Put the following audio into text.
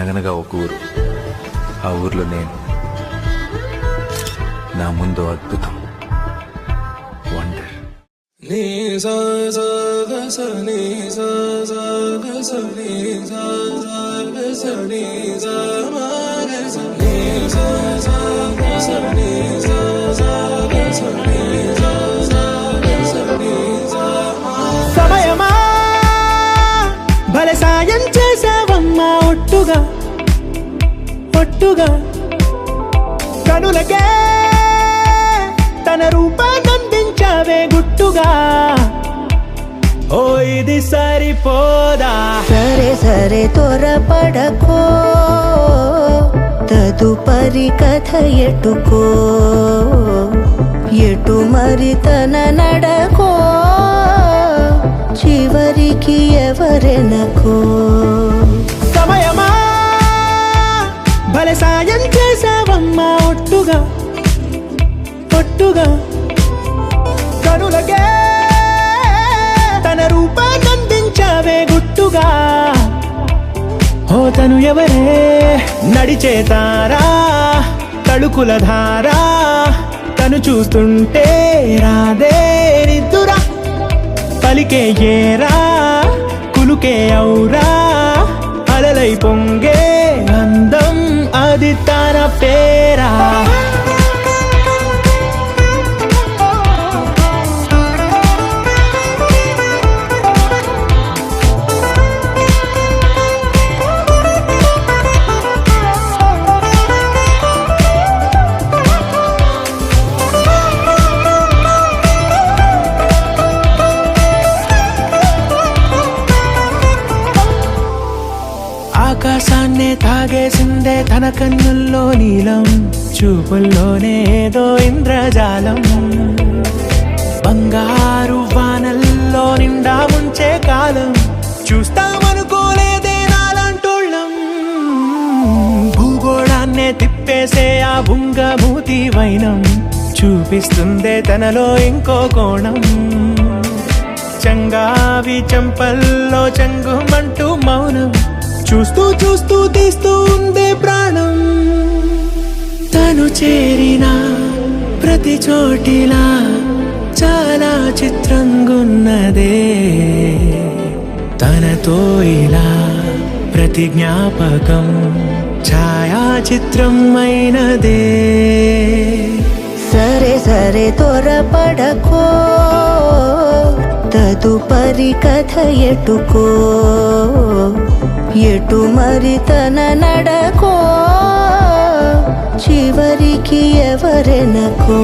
అనగనగా ఒక ఊరు, ఆ ఊర్లో నేను, నా ముందు అద్భుతం, వండర్. సమయమా భలే సాయం చేసావమ్మా, ఒట్టుగా ఒట్టుగా కనులకే తన రూపాన్నందించావే గుట్టుగా. ఓ ఇది సరిపోదా, సరే సరే త్వరపడకో, తదుపరి కథ ఎటుకో, ఎటు మరి తన నడకో, చివరికి ఎవరెనకో. సమయమా భలే సాయం చేసావమ్మా, ఒట్టుగా ఒట్టుగా కనులకే తన రూపాన్నందించావే గుట్టుగా. ఓ తను ఎవరే నడిచే తారా, తళుకుల ధారా, తను చూస్తుంటే రాదే నిద్దురా, పలికే ఏరా కులుకే ఔరా, అలలై పొంగే అందం అది తన పేరా. ఆకాశాన్నే తాగేసిందే తన కన్నుల్లో నీలం, చూపుల్లోనే ఏదో ఇంద్రజాలం, బంగారు వానల్లో నిండా ముంచే కాలం, చూస్తామనుకోలేదే నాలాంటోళ్ళం. భూగోళాన్నే తిప్పేసే ఆ బుంగమూతి వైనం, చూపిస్తుందే తనలో ఇంకో కోణం, చంగావి చంపల్లో చంగుమంటూ మౌనం, చూస్తూ చూస్తూ తీస్తూ ఉందే ప్రాణం. తను చేరిన ప్రతి చోటిలా చాలా చిత్రంగున్నదే, తనతో ఇలా ప్రతి జ్ఞాపకం ఛాయాచిత్రం అయినదే. సరే సరే త్వరపడకో, తదుపరి కథ ఎటుకో, ఎటు మరి తన నడకో, చివరికి ఎవరెనకో.